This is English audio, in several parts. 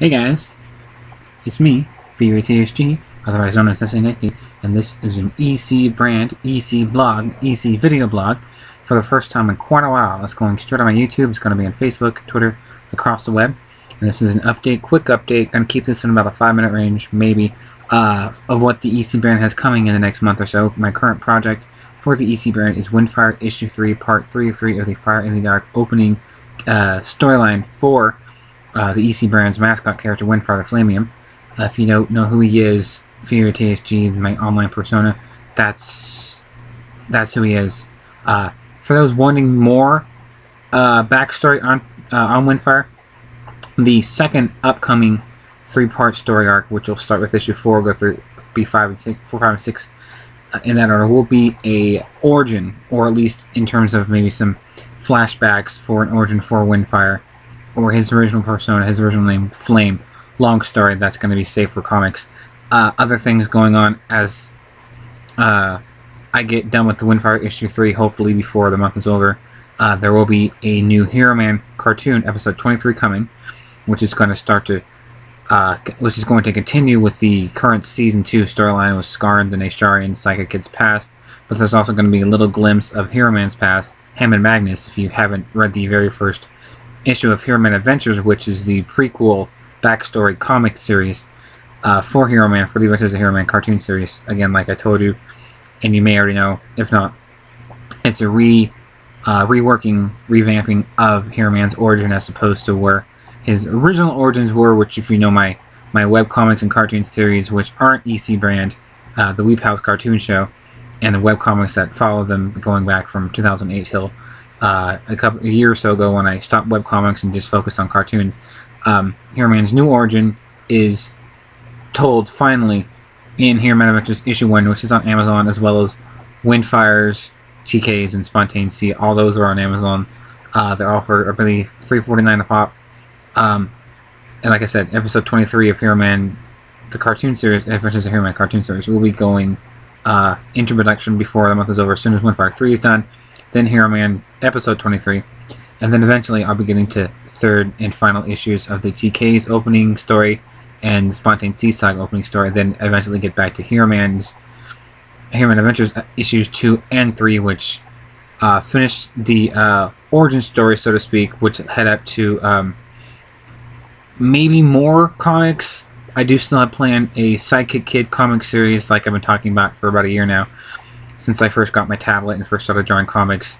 Hey guys, it's me, VRTSG, otherwise known as SA90, and this is an EC brand, EC blog, EC video blog for the first time in quite a while. It's going straight on my YouTube, it's going to be on Facebook, Twitter, across the web. And this is an update, quick update, going to keep this in about a 5-minute range, maybe, of what the EC brand has coming in the next month or so. My current project for the EC brand is WINDFIRE Issue 3, Part 3 of 3 of the Fire in the Dark opening storyline for the EC brand's mascot character, WINDFIRE the Flamium. If you don't know who he is, Fear TSG, my online persona, that's who he is. For those wanting more backstory on WINDFIRE, the second upcoming 3-part story arc, which will start with issue 4, go through B5 and 6, 4, 5, and 6, in that order, will be a origin, or at least in terms of maybe some flashbacks for an origin for WINDFIRE, or his original persona, his original name, Flame. Long story that's going to be safe for comics. Other things going on as I get done with the WINDFIRE issue 3, hopefully before the month is over. There will be a new Hero Man cartoon, episode 23, coming, which is going to start to, which is going to continue with the current season 2 storyline with Scar and the Nasharian Psychic Kid's past. But there's also going to be a little glimpse of Hero Man's past, Hammond Magnus, if you haven't read the very first issue of Hero Man Adventures, which is the prequel backstory comic series for Hero Man, for the Adventures of Hero Man cartoon series. Again, like I told you, and you may already know, if not, it's a reworking, revamping of Hero Man's origin as opposed to where his original origins were, which, if you know my webcomics and cartoon series, which aren't EC brand, the Weep House cartoon show, and the webcomics that follow them going back from 2008 till a year or so ago when I stopped webcomics and just focused on cartoons. Hero Man's new origin is told finally in Hero Man Adventures issue 1, which is on Amazon, as well as WINDFIRE's, TK's, and Spontaneous C. All those are on Amazon. They're all for, I believe, $3.49 a pop. And like I said, episode 23 of Hero Man, the cartoon series, Adventures of Hero Man cartoon series, will be going into production before the month is over, as soon as WINDFIRE 3 is done. Then Hero Man episode 23, and then eventually I'll be getting to third and final issues of the TK's opening story and the Spontaneous C Saga opening story, then eventually get back to Hero Man Adventures issues 2 and 3, which finish the origin story, so to speak, which head up to maybe more comics. I do still have planned a Sidekick Kid comic series, like I've been talking about for about a year now, since I first got my tablet and first started drawing comics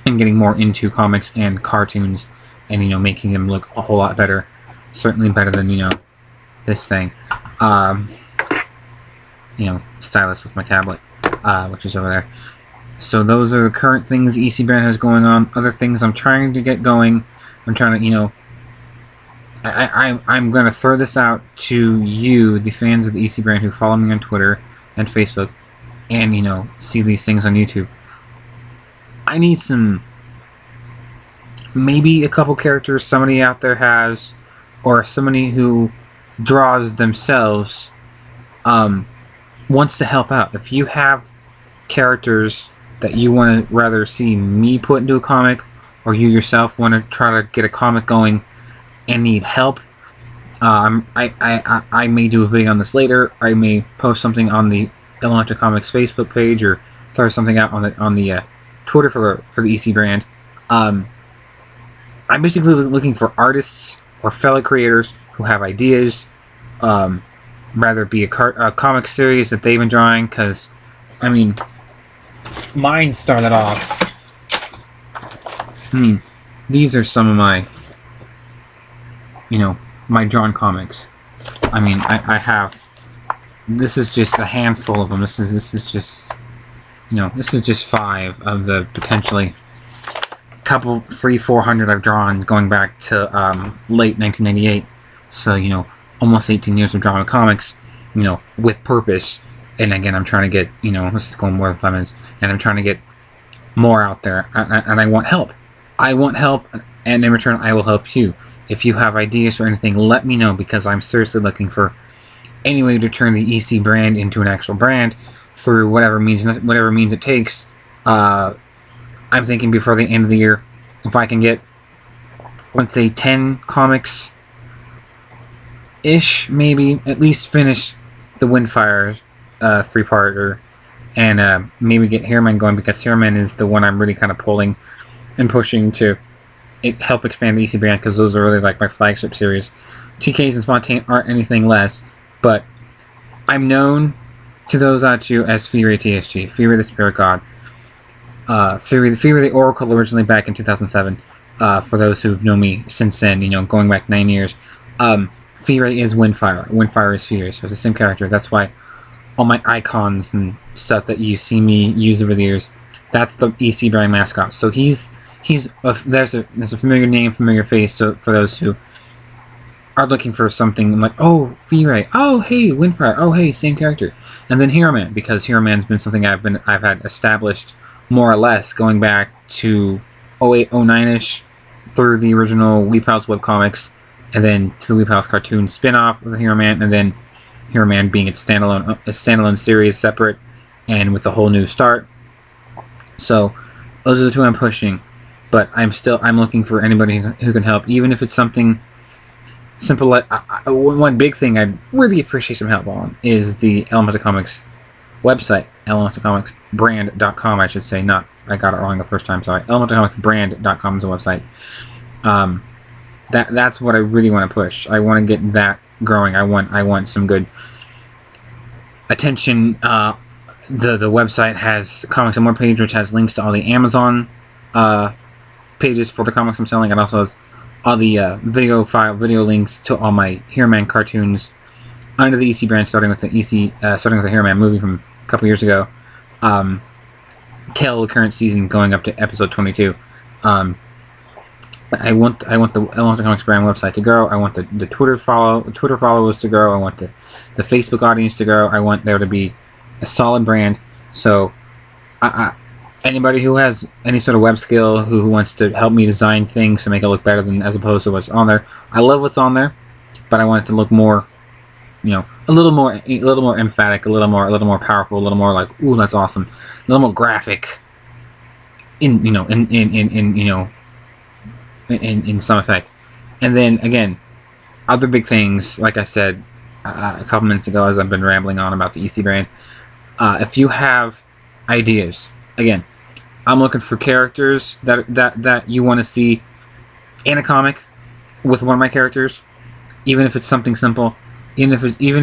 and getting more into comics and cartoons, and, you know, making them look a whole lot better. Certainly better than, you know, this thing. You know, stylus with my tablet, which is over there. So those are the current things EC brand has going on. Other things I'm trying to get going. I'm trying to, you know, I'm going to throw this out to you, the fans of the EC brand who follow me on Twitter and Facebook, and, you know, see these things on YouTube. I need some, maybe a couple characters somebody out there has, or somebody who draws themselves wants to help out. If you have characters that you want to rather see me put into a comic, or you yourself want to try to get a comic going and need help, I may do a video on this later. I may post something on the Elemental Comics Facebook page, or throw something out on the Twitter for the EC brand. I'm basically looking for artists or fellow creators who have ideas, rather it be a comic series that they've been drawing, because, I mean, mine started off, these are some of my, you know, my drawn comics. I mean, I have, this is just a handful of them. This is just, you know, this is just 5 of the potentially couple 300-400 I've drawn going back to late 1998. So, you know, almost 18 years of drawing comics, you know, with purpose. And again, I'm trying to get, you know, this is going more than 5 minutes, and I'm trying to get more out there, and I want help. I want help, and in return, I will help you. If you have ideas or anything, let me know, because I'm seriously looking for any way to turn the EC brand into an actual brand through whatever means it takes. I'm thinking before the end of the year, if I can get, let's say, 10 comics ish, maybe at least finish the WINDFIRE 3-parter, and maybe get Hairman going, because Hairman is the one I'm really kind of pulling and pushing to help expand the EC brand, because those are really like my flagship series. TKs and Spontaneous aren't anything less, but I'm known to those out you as Fury TSG, Fury the Spirit God, Fury the Oracle, originally back in 2007. For those who've known me since then, going back 9 years. Fury is WINDFIRE. WINDFIRE is Fury, so it's the same character. That's why all my icons and stuff that you see me use over the years, that's the EC brand mascot. So there's a familiar name, familiar face. So for those who are looking for something, I'm like, oh, Fury, oh hey, WINDFIRE, oh hey, same character. And then Hero Man, because Hero Man's been something I've had established more or less going back to 08, 09ish, through the original Weep House webcomics, and then to the Weep House cartoon spin-off of Hero Man, and then Hero Man being its standalone series, separate, and with a whole new start. So those are the two I'm pushing, but I'm looking for anybody who can help, even if it's something simple. One big thing I'd really appreciate some help on is the Elemental Comics website, elementalcomicsbrand.com, I should say. Not, I got it wrong the first time, sorry. elementalcomicsbrand.com is a website. That's what I really want to push. I want to get that growing. I want some good attention. The website has Comics and More page, which has links to all the Amazon pages for the comics I'm selling. It also has all the video links to all my Hero Man cartoons under the EC brand, starting with the Hero Man movie from a couple years ago, till the current season, going up to episode 22. I want the Elemental Comics brand website to grow. I want the Twitter followers to grow. I want the Facebook audience to grow. I want there to be a solid brand. So anybody who has any sort of web skill, who wants to help me design things to make it look better than as opposed to what's on there. I love what's on there, but I want it to look more, a little more emphatic, a little more powerful, a little more like, ooh, that's awesome, a little more graphic in some effect. And then again, other big things, like I said a couple minutes ago, as I've been rambling on about the EC brand, if you have ideas, again, I'm looking for characters that you want to see in a comic with one of my characters, even if it's something simple, even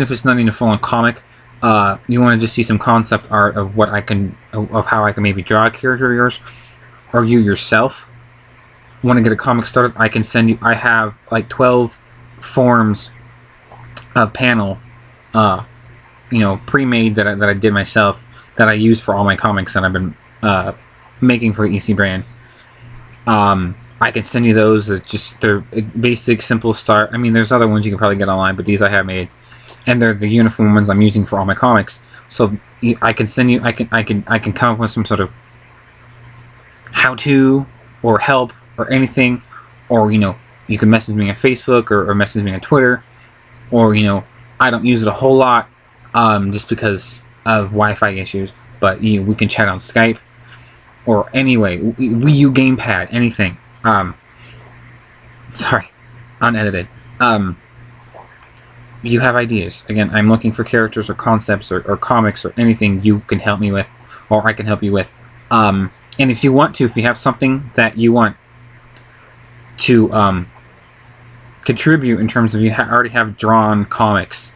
if it's not even a full-on comic. You want to just see some concept art of of how I can maybe draw a character of yours, or you yourself want to get a comic started. I can send you. I have like 12 forms of panel, pre-made that I did myself, that I use for all my comics that I've been making for the EC brand. I can send you those. They're basic, simple start. I mean, there's other ones you can probably get online, but these I have made, and they're the uniform ones I'm using for all my comics. So I can send you. I can come up with some sort of how-to or help or anything, or you can message me on Facebook or message me on Twitter, or I don't use it a whole lot, just because of Wi-Fi issues. But we can chat on Skype, or anyway, Wii U gamepad, anything. Sorry, unedited. You have ideas. Again, I'm looking for characters or concepts or comics or anything you can help me with, or I can help you with. And if you want to, if you have something that you want to contribute in terms of already have drawn comics,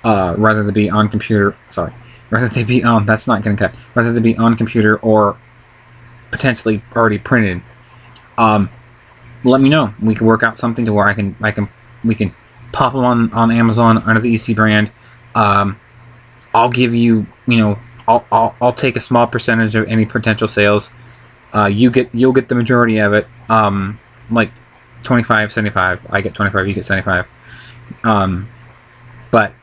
rather than be on computer. Sorry, rather they be on. That's not going to cut. Rather than be on computer or potentially already printed. Let me know. We can work out something to where we can pop them on Amazon under the EC brand. I'll give you, I'll take a small percentage of any potential sales. You'll get the majority of it. Like 25, 75. I get 25, you get 75. But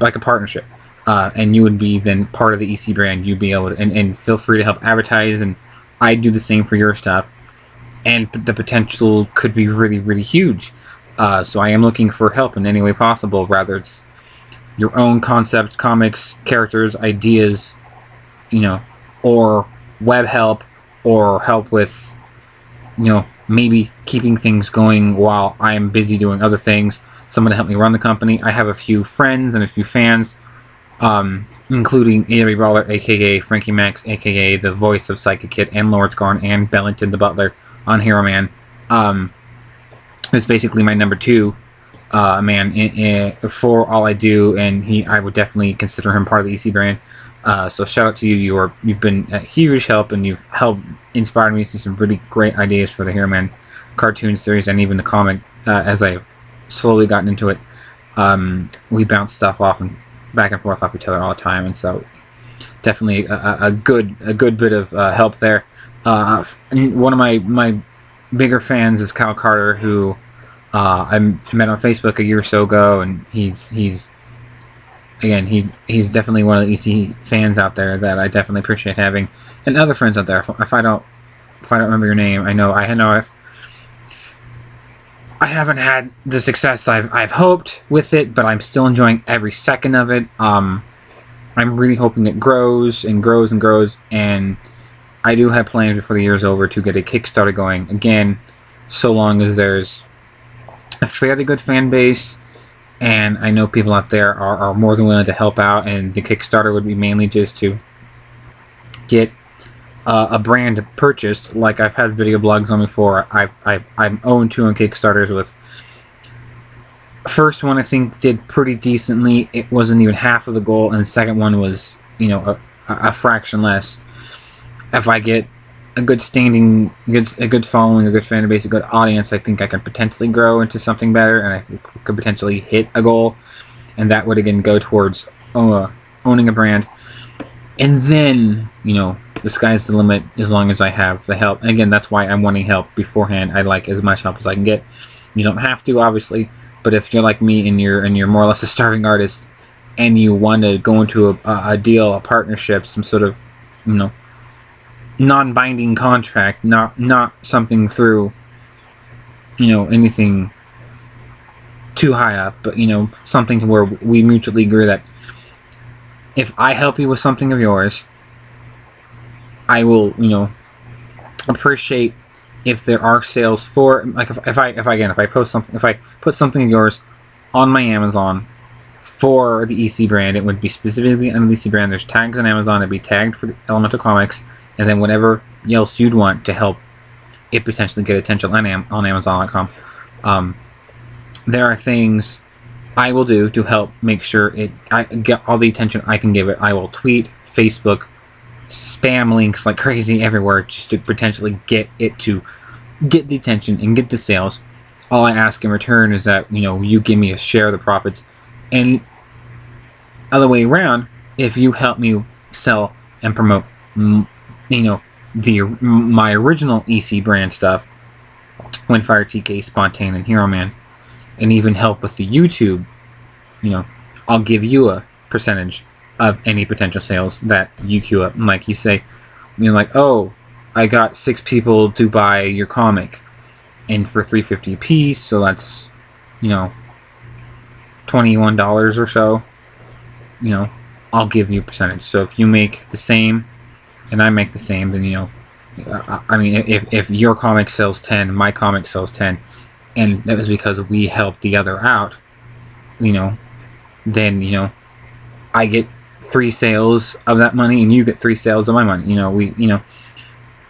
like a partnership. And you would be then part of the EC brand. You'd be able to, and feel free to help advertise, and I do the same for your stuff. And the potential could be really, really huge. So I am looking for help in any way possible, whether it's your own concept, comics, characters, ideas, or web help, or help with, maybe keeping things going while I'm busy doing other things. Someone to help me run the company. I have a few friends and a few fans, including Avery Brawler, aka Frankie Max, aka the voice of Psychic Kid, and Lord Scorn, and Bellington the Butler on Hero Man. Who's basically my number 2 man for all I do, and I would definitely consider him part of the EC brand. So shout out to you. You've been a huge help, and you've helped inspire me to some really great ideas for the Hero Man cartoon series and even the comic. As I've slowly gotten into it, we bounce stuff off and back and forth off each other all the time, and so definitely a good bit of help there. One of my bigger fans is Kyle Carter, who I met on Facebook a year or so ago, and he's definitely one of the EC fans out there that I definitely appreciate having, and other friends out there. If I don't remember your name, I haven't had the success I've hoped with it, but I'm still enjoying every second of it. I'm really hoping it grows and grows and grows, and I do have plans before the year is over to get a Kickstarter going again, so long as there's a fairly good fan base, and I know people out there are more than willing to help out, and the Kickstarter would be mainly just to get a brand purchased. Like I've had video blogs on before. I'm 0-2 on Kickstarters with. First one I think did pretty decently. It wasn't even half of the goal, and the second one was, a fraction less. If I get a good standing, a good following, a good fan base, a good audience, I think I can potentially grow into something better, and I could potentially hit a goal, and that would again go towards owning a brand. And then, the sky's the limit as long as I have the help. And again, that's why I'm wanting help beforehand. I'd like as much help as I can get. You don't have to, obviously, but if you're like me and you're more or less a starving artist, and you want to go into a deal, a partnership, some sort of, non-binding contract, not something through, anything too high up, but something to where we mutually agree that if I help you with something of yours, I will, appreciate if there are sales for, like, if I put something of yours on my Amazon for the EC brand, it would be specifically under the EC brand. There's tags on Amazon. It'd be tagged for Elemental Comics, and then whatever else you'd want to help it potentially get attention on Amazon.com. There are things I will do to help make sure I get all the attention I can give it. I will tweet, Facebook, spam links like crazy everywhere just to potentially get it to get the attention and get the sales. All I ask in return is that you give me a share of the profits, and other way around, if you help me sell and promote my original EC brand stuff, WINDFIRE, TK, Spontane, and Hero Man, and even help with the YouTube, I'll give you a percentage of any potential sales that you queue up. And like you say, oh, I got 6 people to buy your comic, and for $3.50 a piece, so that's $21 or so. I'll give you a percentage. So if you make the same and I make the same, then if your comic sells 10, my comic sells 10, and that was because we helped the other out, then I get 3 sales of that money, and you get 3 sales of my money.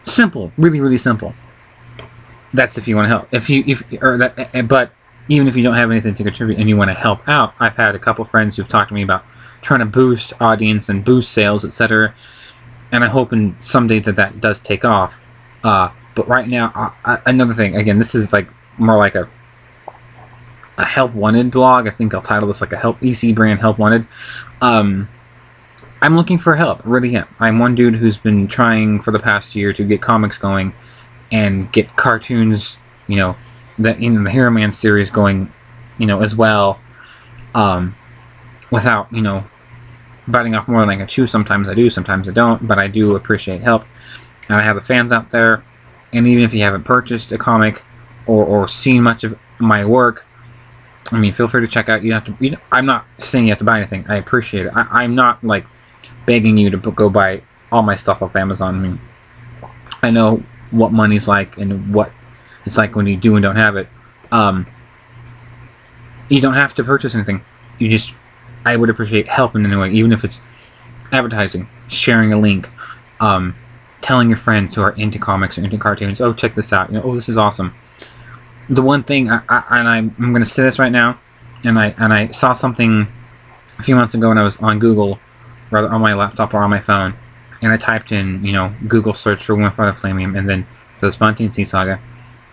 Simple, really, really simple. That's if you want to help. But even if you don't have anything to contribute and you want to help out, I've had a couple friends who've talked to me about trying to boost audience and boost sales, etc. And I'm hoping someday that does take off. But right now, another thing. Again, this is like more like a help wanted blog. I think I'll title this like a help EC brand help wanted. I'm looking for help, really am. I'm one dude who's been trying for the past year to get comics going and get cartoons, that in the Hero Man series going, as well, without, biting off more than I can chew. Sometimes I do, sometimes I don't, but I do appreciate help. And I have the fans out there, and even if you haven't purchased a comic or seen much of my work, feel free to check out. You have to. I'm not saying you have to buy anything. I appreciate it. I'm not like begging you to go buy all my stuff off Amazon. I know what money's like and what It's like when you do and don't have it. You don't have to purchase anything. I would appreciate help in any way, even if it's advertising, sharing a link, telling your friends who are into comics or into cartoons, oh, check this out. Oh, this is awesome. The one thing, I'm going to say this right now, and I saw something a few months ago when I was on Google, rather on my laptop or on my phone, and I typed in, Google search for WINDFIRE Flamium, and then for the Spontaneous Sea Saga,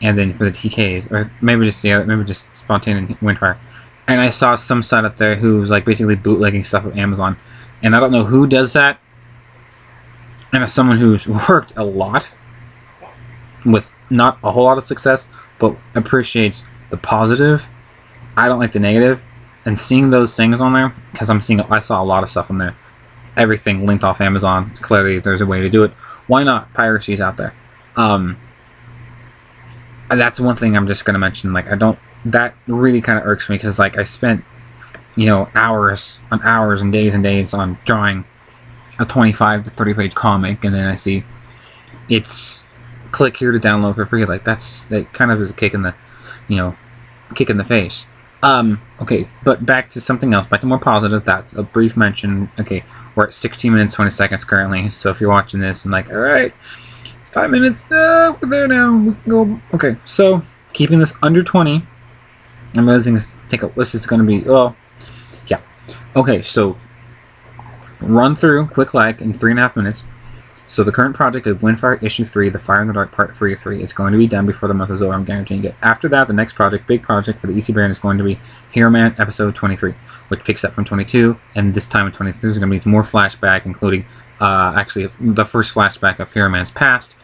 and then for the TKs, or maybe just Spontaneous WINDFIRE. And I saw some site up there who was like basically bootlegging stuff of Amazon, and I don't know who does that. And as someone who's worked a lot with not a whole lot of success, but appreciates the positive, I don't like the negative. And seeing those things on there, because I saw a lot of stuff on there, everything linked off Amazon. Clearly, there's a way to do it. Why not? Piracy's out there. That's one thing I'm just gonna mention. That really kind of irks me, because I spent hours and days on drawing a 25 to 30 page comic, and then I see it's click here to download for free. That kind of is a kick in the face. Okay, but back to something else, back to more positive. That's a brief mention. Okay, we're at 16 minutes 20 seconds currently, so if you're watching this and alright, 5 minutes, we're there now, we can go. Okay, so keeping this under 20, I'm realizing this is going to be, well, yeah. Okay, so run through, quick like, in 3.5 minutes. So the current project is WINDFIRE Issue 3, The Fire in the Dark Part 3 of 3. It's going to be done before the month is over, I'm guaranteeing it. After that, the next project, big project for the EC brand, is going to be Hero Man Episode 23, which picks up from 22, and this time in 23 there's going to be more flashback, including, actually, the first flashback of Hero Man's past.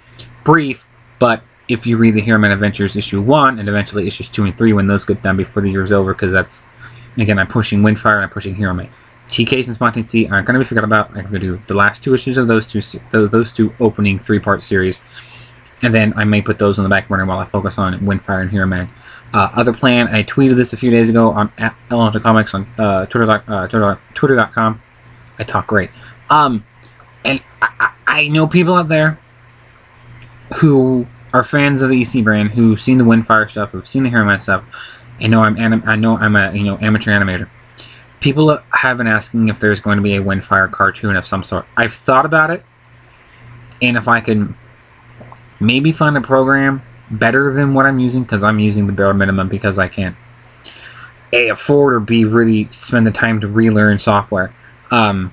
Brief, but if you read the Hero Man Adventures Issue 1, and eventually Issues 2 and 3, when those get done before the year is over, because that's, again, I'm pushing WINDFIRE and I'm pushing Hero Man. TKs and Spontaneous Sea aren't going to be forgot about. I'm going to do the last 2 issues of those two opening 3-part series, and then I may put those on the back burner while I focus on WINDFIRE and Hero Man. Other plan, I tweeted this a few days ago on @elementalcomics on twitter.com. I talk great. And I know people out there who are fans of the EC brand, who've seen the WINDFIRE stuff, who've seen the Hero Man stuff. I know I'm a amateur animator. People have been asking if there's going to be a WINDFIRE cartoon of some sort. I've thought about it, and if I can maybe find a program better than what I'm using, because I'm using the bare minimum because I can't A, afford, or B, really spend the time to relearn software. I'm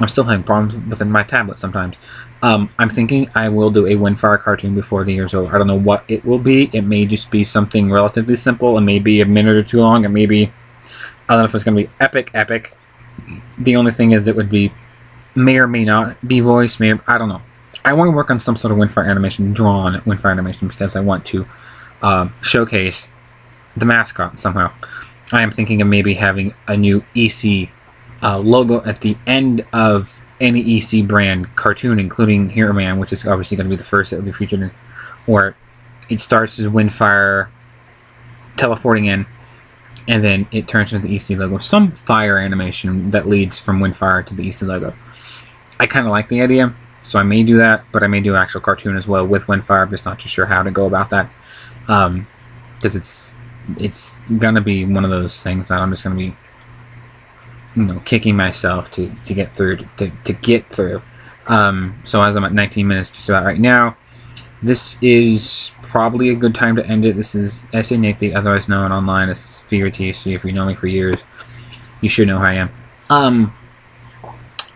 still having problems with my tablet sometimes. I'm thinking I will do a WINDFIRE cartoon before the year's over. I don't know what it will be. It may just be something relatively simple. It may be a minute or two long. It may be, I don't know if it's going to be epic. The only thing is it would be, may or may not be voiced. I don't know. I want to work on some sort of WINDFIRE animation, drawn WINDFIRE animation, because I want to showcase the mascot somehow. I am thinking of maybe having a new EC logo at the end of any EC brand cartoon, including Hero Man, which is obviously going to be the first that will be featured in, where it starts as WINDFIRE teleporting in, and then it turns into the EC logo. Some fire animation that leads from WINDFIRE to the EC logo. I kind of like the idea, so I may do that, but I may do an actual cartoon as well with WINDFIRE. I'm just not too sure how to go about that, because it's gonna be one of those things that I'm just gonna be, kicking myself to get through. So as I'm at 19 minutes just about right now, this is probably a good time to end it. This is S.A. Nathan, otherwise known online as Fear THC. If you know me for years, you should know who I am.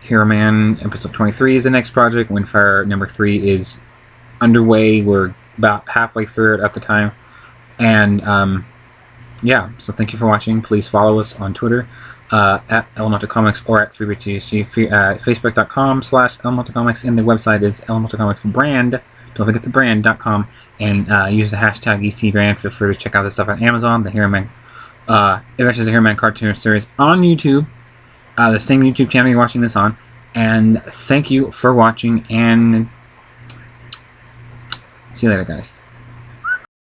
Hero Man episode 23 is the next project. WINDFIRE number 3 is underway. We're about halfway through it at the time. And yeah, so thank you for watching. Please follow us on Twitter at Elemental Comics or at FreeBTSG, Facebook.com/ElementalComics, and the website is Elemental Comics Brand. Don't forget the brand.com, and use the hashtag ECBrand. Feel free to check out this stuff on Amazon. The Hero Man, Adventures of Hero Man cartoon series on YouTube, the same YouTube channel you're watching this on. And thank you for watching, and see you later, guys.